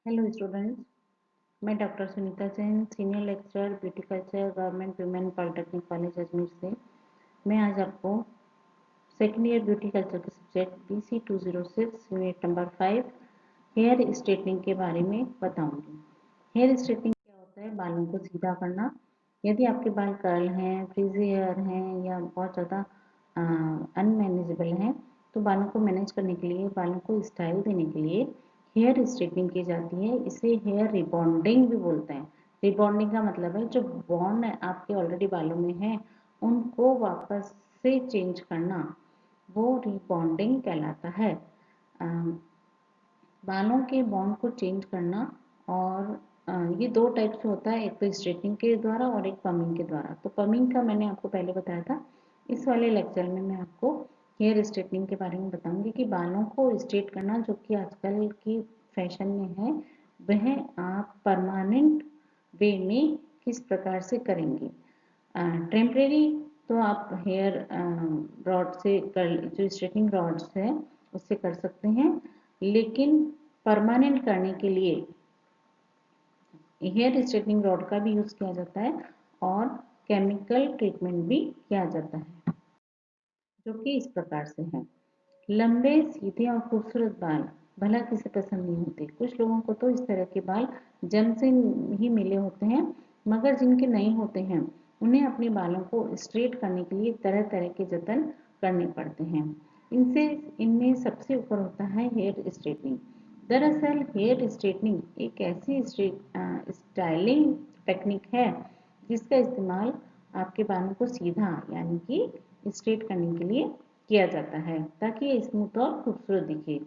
Hello students, मैं doctor Sunita Jain, senior lecturer beauty culture, government women polytechnic college Ajmer से। मैं आज आपको सेकेंड ईयर ब्यूटी कल्चर के subject BC 206 unit number 5 hair straightening के बारे में बताऊंगी। हेयर स्ट्रेटनिंग क्या होता है? बालों को सीधा करना। यदि आपके बाल कर्ल हैं, फ्रीजी हेयर हैं या बहुत ज़्यादा अनमैनेजेबल हैं, तो बालों को मैनेज करने के लिए, बालों को स्टाइल देने के लिए हेयर स्ट्रेटनिंग की जाती है। इसे हेयर रिबॉन्डिंग भी बोलते हैं। रिबॉन्डिंग का मतलब है जो बॉन्ड आपके ऑलरेडी बालों में है उनको वापस से चेंज करना, वो रिबॉन्डिंग कहलाता है। बालों के बॉन्ड को चेंज करना और ये दो टाइप से होता है, एक तो स्ट्रेटनिंग के द्वारा और एक पमिंग के द्वारा। तो पमिंग का मैंने आपको पहले बताया था। इस वाले लेक्चर में मैं आपको हेयर स्ट्रेटनिंग के बारे में बताऊंगी कि बालों को स्ट्रेट करना, जो कि आजकल की फैशन में है, वह आप परमानेंट वे में किस प्रकार से करेंगे। टेम्परेरी तो आप हेयर रॉड से कर, जो स्ट्रेटनिंग रॉड्स है उससे कर सकते हैं, लेकिन परमानेंट करने के लिए हेयर स्ट्रेटनिंग रॉड का भी यूज़ किया जाता है और केमिकल ट्रीटमेंट भी किया जाता है, जो कि इस प्रकार से है। लंबे, सीधे और खूबसूरत बाल भला किसे पसंद नहीं होते। कुछ लोगों को तो इस तरह के बाल जन्म से ही मिले होते हैं, मगर जिनके नहीं होते हैं उन्हें अपने बालों को स्ट्रेट करने के लिए तरह तरह के जतन करने पड़ते हैं। इनसे इनमें सबसे ऊपर होता है हेयर स्ट्रेटनिंग। दरअसल हेयर स्ट्रेटनिंग एक ऐसी स्टाइलिंग टेक्निक है जिसका इस्तेमाल आपके बालों को सीधा यानी कि स्ट्रेट करने के लिए किया जाता है, ताकि ये स्मूथ और खूबसूरत दिखे।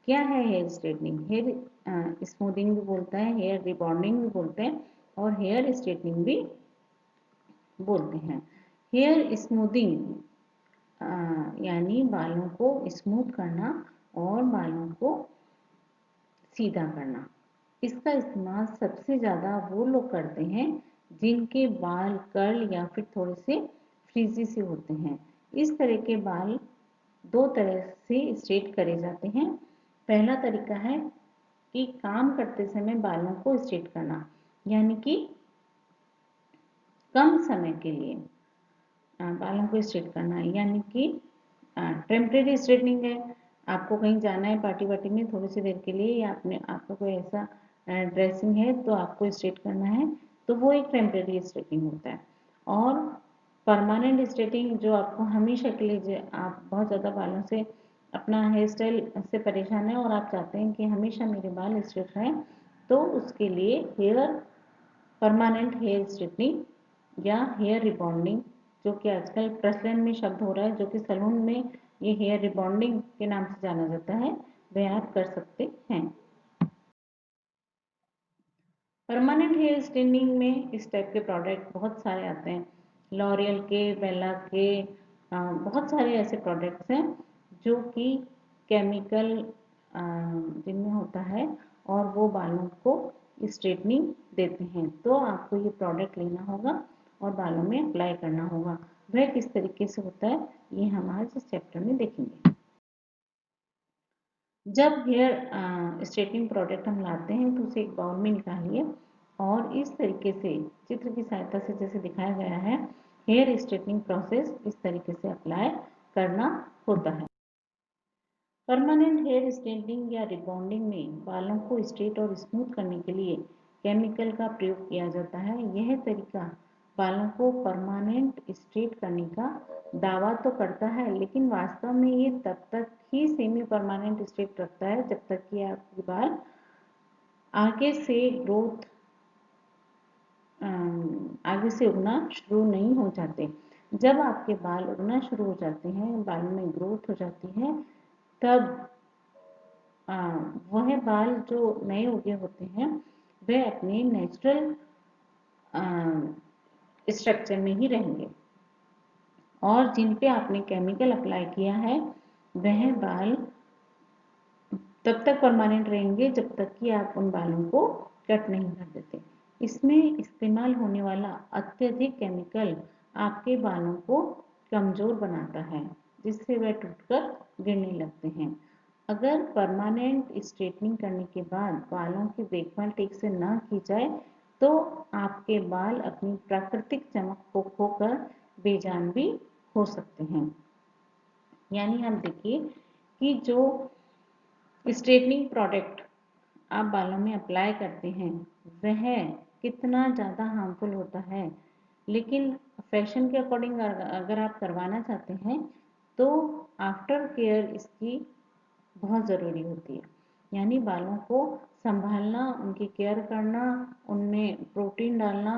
क्या है हेयर स्ट्रेटनिंग? हेयर स्मूथिंग भी बोलते हैं, हेयर रिबॉन्डिंग भी बोलते हैं और हेयर स्ट्रेटनिंग भी बोलते हैं। हेयर स्मूथिंग यानी बालों को स्मूथ करना और बालों को सीधा करना। इसका इस्तेमाल सबसे ज़्यादा वो लोग करते हैं जिनके बाल कर्ल या फिर थोड़े से फ्रीजी से होते हैं। इस तरह के बाल दो तरह से स्ट्रेट करे जाते हैं। पहला तरीका है कि काम करते समय बालों को स्ट्रेट करना, यानी कि कम समय के लिए बालों को स्ट्रेट करना, यानी कि टेम्परेरी स्ट्रेटनिंग है। आपको कहीं जाना है पार्टी वार्टी में थोड़ी सी देर के लिए, या अपने आपका कोई ऐसा ड्रेसिंग है तो आपको स्ट्रेट करना है, तो वो एक टेम्परेरी स्ट्रेटनिंग होता है। और परमानेंट स्ट्रेटिंग जो आपको हमेशा के लिए, आप बहुत ज़्यादा बालों से अपना हेयर स्टाइल से परेशान है और आप चाहते हैं कि हमेशा मेरे बाल स्ट्रेट रहें, तो उसके लिए परमानेंट हेयर स्ट्रेटनिंग या हेयर रिबॉन्डिंग, जो कि आजकल प्रचलन में शब्द हो रहा है, जो कि सैलून में ये हेयर रिबॉन्डिंग के नाम से जाना जाता है, वह आप कर सकते हैं। परमानेंट हेयर स्ट्रेटनिंग में इस टाइप के प्रोडक्ट बहुत सारे आते हैं, लॉरियल के, बेला के, बहुत सारे ऐसे प्रोडक्ट्स हैं जो कि केमिकल जिनमें होता है और वो बालों को स्ट्रेटनिंग देते हैं। तो आपको ये प्रोडक्ट लेना होगा और बालों में अप्लाई करना होगा। वह किस तरीके से होता है ये हम आज इस चैप्टर में देखेंगे। जब हेयर स्ट्रेटनिंग प्रोडक्ट हम लाते हैं तो उसे एक बाउल में निकालिए और इस तरीके से चित्र की सहायता से जैसे दिखाया गया है, हेयर स्ट्रेटनिंग प्रोसेस इस तरीके से अप्लाई करना होता है। परमानेंट हेयर स्ट्रेटनिंग या रिबॉन्डिंग में बालों को स्ट्रेट और स्मूथ करने के लिए केमिकल का प्रयोग किया जाता है। यह तरीका बालों को परमानेंट स्ट्रेट करने का दावा तो करता है, लेकिन वास्तव में ये तब तक ही सेमी परमानेंट स्ट्रेट रखता है जब तक कि आपके बाल आगे से उगना शुरू नहीं हो जाते। जब आपके बाल उगना शुरू हो जाते हैं, बालों में ग्रोथ हो जाती है, तब वह बाल जो नए उगे होते हैं वह अपने नेचुरल स्ट्रक्चर में ही रहेंगे, और जिन पे आपने केमिकल अप्लाई किया है वह बाल तब तक परमानेंट रहेंगे जब तक कि आप उन बालों को कट नहीं कर देते। इसमें इस्तेमाल होने वाला अत्यधिक केमिकल आपके बालों को कमजोर बनाता है, जिससे वह टूटकर गिरने लगते हैं। अगर परमानेंट स्ट्रेटनिंग करने के बाद बालों की देखभाल ठीक से ना की जाए तो आपके बाल अपनी प्राकृतिक चमक को खोकर बेजान भी हो सकते हैं। यानी आप देखिए कि जो स्ट्रेटनिंग प्रोडक्ट आप बालों में अप्लाई करते हैं वह कितना ज़्यादा हार्मफुल होता है, लेकिन फैशन के अकॉर्डिंग अगर आप करवाना चाहते हैं तो आफ्टर केयर इसकी बहुत ज़रूरी होती है। यानी बालों को संभालना, उनकी केयर करना, उनमें प्रोटीन डालना,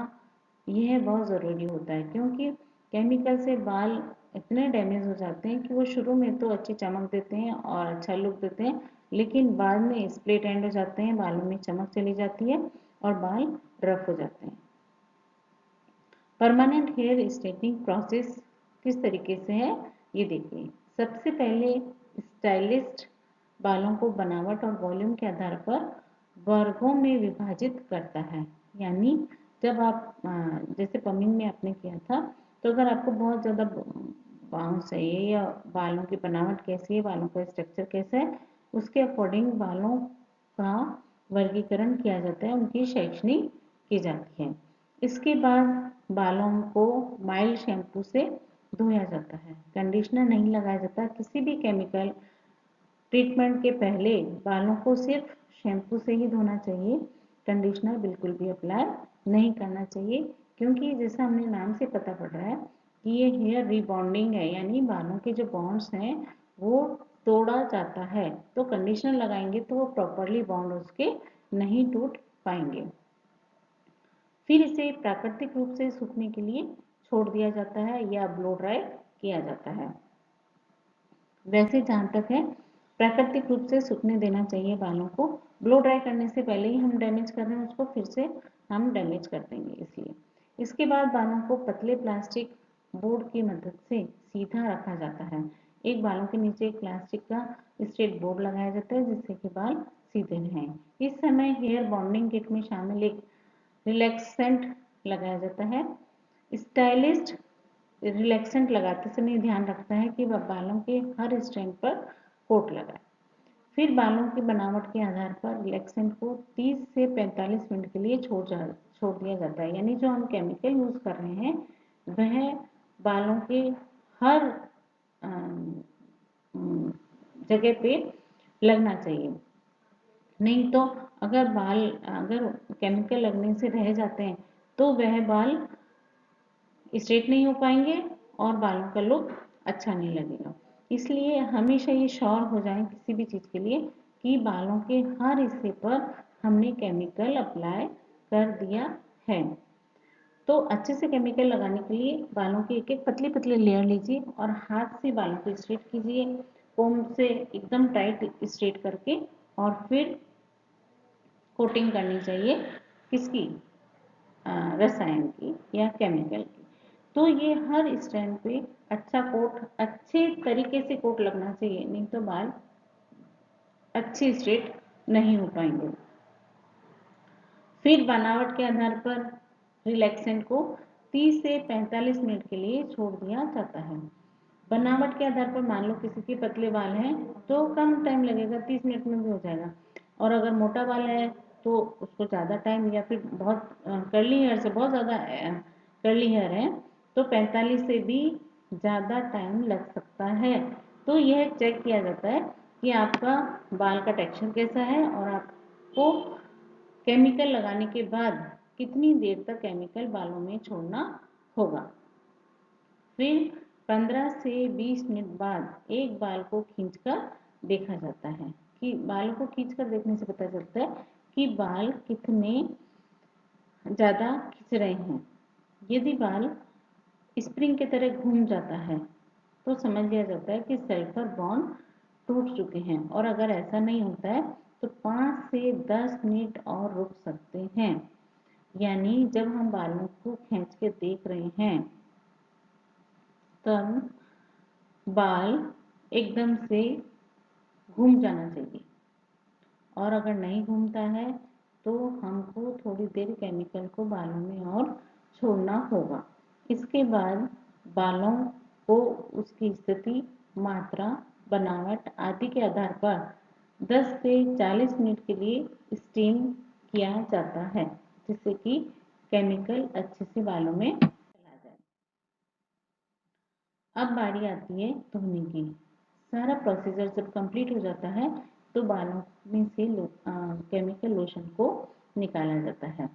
यह बहुत ज़रूरी होता है क्योंकि केमिकल से बाल इतने डैमेज हो जाते हैं कि वो शुरू में तो अच्छी चमक देते हैं और अच्छा लुक देते हैं, लेकिन बाद में स्प्लिट एंड हो जाते हैं, बालों में चमक चली जाती है और बाल रफ हो जाते हैं। परमानेंट हेयर स्ट्रेटनिंग प्रोसेस किस तरीके से है ये देखिए। सबसे पहले स्टाइलिस्ट बालों को बनावट और वॉल्यूम के आधार पर वर्गों में विभाजित करता है। यानी जब आप जैसे पमिंग में आपने किया था तो अगर आपको बहुत ज़्यादा बाउंस चाहिए या बालों की बनावट कैसी है, बालों का स्ट्रक्चर कैसा है, उसके अकॉर्डिंग बालों का वर्गीकरण किया जाता है, उनकी शैक्षणिक की जाती है। इसके बाद बालों को माइल्ड शैम्पू से धोया जाता है, कंडीशनर नहीं लगाया जाता। किसी भी केमिकल ट्रीटमेंट के पहले बालों को सिर्फ शैम्पू से ही धोना चाहिए, कंडीशनर बिल्कुल भी अप्लाई नहीं करना चाहिए क्योंकि जैसा हमने नाम से पता पड़ रहा है कि ये हेयर रिबॉन्डिंग है, यानी बालों के जो बॉन्ड्स हैं वो तोड़ा जाता है, तो कंडीशनर लगाएंगे तो वो प्रॉपरली बॉन्ड उसके नहीं टूट पाएंगे। फिर इसे प्राकृतिक रूप से सूखने के लिए छोड़ दिया जाता है या ब्लो ड्राई किया जाता है। वैसे जहाँ तक है प्राकृतिक रूप से सूखने देना चाहिए बालों को, ब्लो ड्राई करने से पहले ही हम डैमेज कर रहे हैं उसको, फिर से हम डैमेज कर देंगे इसलिए। इसके बाद बालों को पतले प्लास्टिक बोर्ड की मदद से सीधा रखा जाता है। एक बालों के नीचे एक प्लास्टिक का स्ट्रेट बोर्ड लगाया जाता है जिससे कि बाल सीधे रहें। इस समय हेयर बॉन्डिंग किट में शामिल एक रिलैक्सेंट लगाया जाता है। स्टाइलिस्ट रिलैक्सेंट लगाते समय ध्यान रखता है कि वह बालों के हर स्ट्रैंड पर कोट लगाए। फिर बालों की बनावट के आधार पर रिलैक्सेंट को 30 से 45 मिनट के लिए छोड़ दिया जाता है। यानी जो हम केमिकल यूज कर रहे हैं वह बालों के हर जगह पे लगना चाहिए, नहीं तो अगर केमिकल लगने से रह जाते हैं तो वह बाल स्ट्रेट नहीं हो पाएंगे और बालों का लुक अच्छा नहीं लगेगा। इसलिए हमेशा ये श्योर हो जाए किसी भी चीज़ के लिए कि बालों के हर हिस्से पर हमने केमिकल अप्लाई कर दिया है। तो अच्छे से केमिकल लगाने के लिए बालों की एक एक पतली पतली लेयर लीजिए और हाथ से बालों को स्ट्रेट कीजिए, कोम से एकदम टाइट स्ट्रेट करके, और फिर कोटिंग करनी चाहिए किसकी, रसायन की या केमिकल की। तो ये हर स्ट्रैंड पे अच्छा कोट, अच्छे तरीके से कोट लगना चाहिए, नहीं तो बाल अच्छे स्ट्रेट नहीं हो पाएंगे। फिर बनावट के आधार पर रिलैक्सेंट को 30 से 45 मिनट के लिए छोड़ दिया जाता है। बनावट के आधार पर मान लो किसी के पतले बाल हैं तो कम टाइम लगेगा, 30 मिनट में भी हो जाएगा, और अगर मोटा बाल है तो उसको ज़्यादा टाइम, या फिर बहुत कर्ली हेयर से बहुत ज़्यादा कर्ली हेयर है तो 45 से भी ज़्यादा टाइम लग सकता है। तो यह चेक किया जाता है कि आपका बाल का टेक्सचर कैसा है और आपको केमिकल लगाने के बाद कितनी देर तक केमिकल बालों में छोड़ना होगा। फिर 15 से 20 मिनट बाद एक बाल को खींचकर देखा जाता है कि बालों को खींचकर देखने से पता चलता है कि बाल कितने ज़्यादा खिंच रहे हैं। यदि बाल स्प्रिंग की तरह घूम जाता है तो समझ लिया जाता है कि सल्फर बॉन्ड टूट चुके हैं, और अगर ऐसा नहीं होता है तो 5 से 10 मिनट और रुक सकते हैं। यानी जब हम बालों को खींच के देख रहे हैं तब बाल एकदम से घूम जाना चाहिए, और अगर नहीं घूमता है तो हमको थोड़ी देर केमिकल को बालों में और छोड़ना होगा। इसके बाद बालों को उसकी स्थिति, मात्रा बनावट आदि के आधार पर 10 से 40 मिनट के लिए स्टीम किया जाता है, जिससे कि केमिकल अच्छे से बालों में चला जाए। अब बारी आती है धोने की। सारा प्रोसीजर जब कंप्लीट हो जाता है तो बालों में से केमिकल लोशन को निकाला जाता है।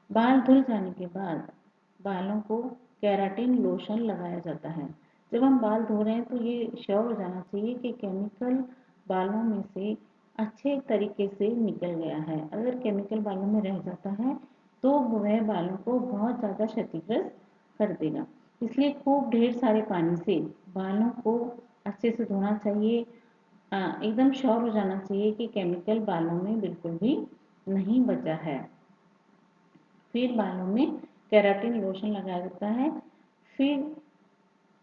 बाल धुल जाने के बाद बालों को केराटिन लोशन लगाया जाता है। जब हम बाल धो रहे हैं तो ये श्योर हो जाना चाहिए कि केमिकल बालों में से अच्छे तरीके से निकल गया है। अगर केमिकल बालों में रह जाता है तो वह बालों को बहुत ज़्यादा क्षतिग्रस्त कर देगा। इसलिए खूब ढेर सारे पानी से बालों को अच्छे से धोना चाहिए। एकदम श्योर हो जाना चाहिए कि केमिकल बालों में बिल्कुल भी नहीं बचा है। फिर बालों में केराटिन लोशन लगाया जाता है। फिर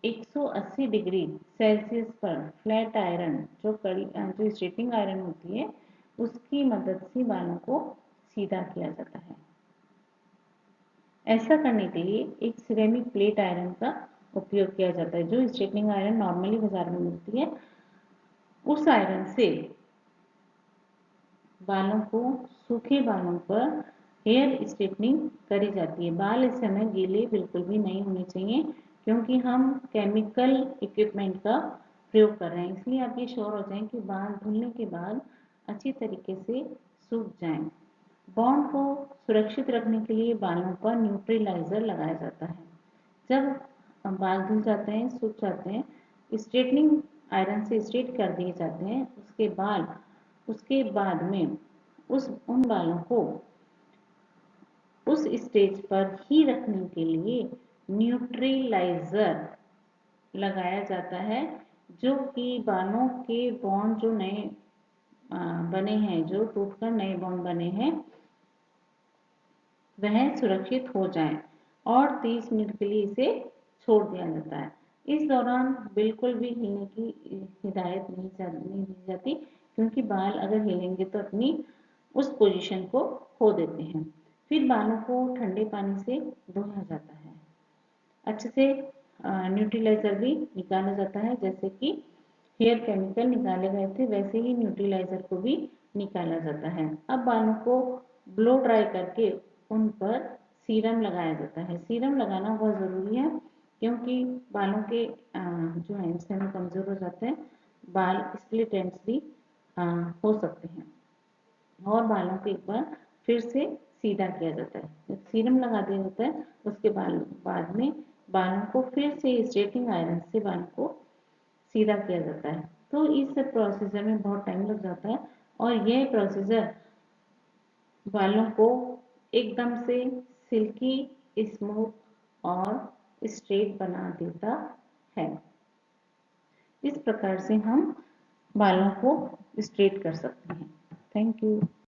180 डिग्री सेल्सियस पर फ्लैट आयरन जो स्ट्रेटिंग आयरन होती है उसकी मदद से बालों को सीधा किया जाता है। ऐसा करने के लिए एक सिरेमिक प्लेट आयरन का उपयोग किया जाता है। जो स्ट्रेटनिंग आयरन नॉर्मली बाजार में मिलती है उस आयरन से बालों को सूखे बालों पर हेयर स्ट्रेटनिंग करी जाती है। बाल इस समय गीले बिल्कुल भी नहीं होने चाहिए क्योंकि हम केमिकल इक्विपमेंट का प्रयोग कर रहे हैं। इसलिए आप ये श्योर हो जाएं कि बाल धुलने के बाद अच्छी तरीके से सूख जाएं। बॉन्ड को सुरक्षित रखने के लिए बालों पर न्यूट्रलाइजर लगाया जाता है। जब बाल धुल जाते हैं, सूख जाते हैं, स्ट्रेटनिंग आयरन से स्ट्रेट कर दिए जाते हैं, उसके बाद में उन बालों को उस स्टेज पर ही रखने के लिए न्यूट्रलाइजर लगाया जाता है, जो कि बालों के बॉन्ड जो नए बने हैं, जो टूटकर नए बॉन्ड बने हैं, वह सुरक्षित हो जाएं और 30 मिनट के लिए इसे छोड़ दिया जाता है। इस दौरान बिल्कुल भी हिलने की हिदायत नहीं दी जाती क्योंकि बाल अगर हिलेंगे तो अपनी उस पोजीशन को खो देते हैं। फिर बालों को ठंडे पानी से धोया जाता है। अच्छे से न्यूट्रलाइजर भी निकाला जाता है। जैसे कि हेयर केमिकल निकाले गए थे वैसे ही न्यूट्रलाइजर को भी निकाला जाता है। अब बालों को ब्लो ड्राई करके उन पर सीरम लगाया जाता है। सीरम लगाना बहुत ज़रूरी है क्योंकि बालों के जो एंड्स हैं वो कमज़ोर हो जाते हैं, बाल स्प्लिट एंड्स भी हो सकते हैं और बालों को एक बार फिर से सीधा किया जाता है। जब सीरम लगा दिया जाता है उसके बाद में बालों को फिर से स्ट्रेटिंग आयरन से बालों को सीधा किया जाता है। तो इस प्रोसीजर में बहुत टाइम लग जाता है और यह प्रोसीजर बालों को एकदम से सिल्की, स्मूथ और स्ट्रेट बना देता है। इस प्रकार से हम बालों को स्ट्रेट कर सकते हैं। Thank you.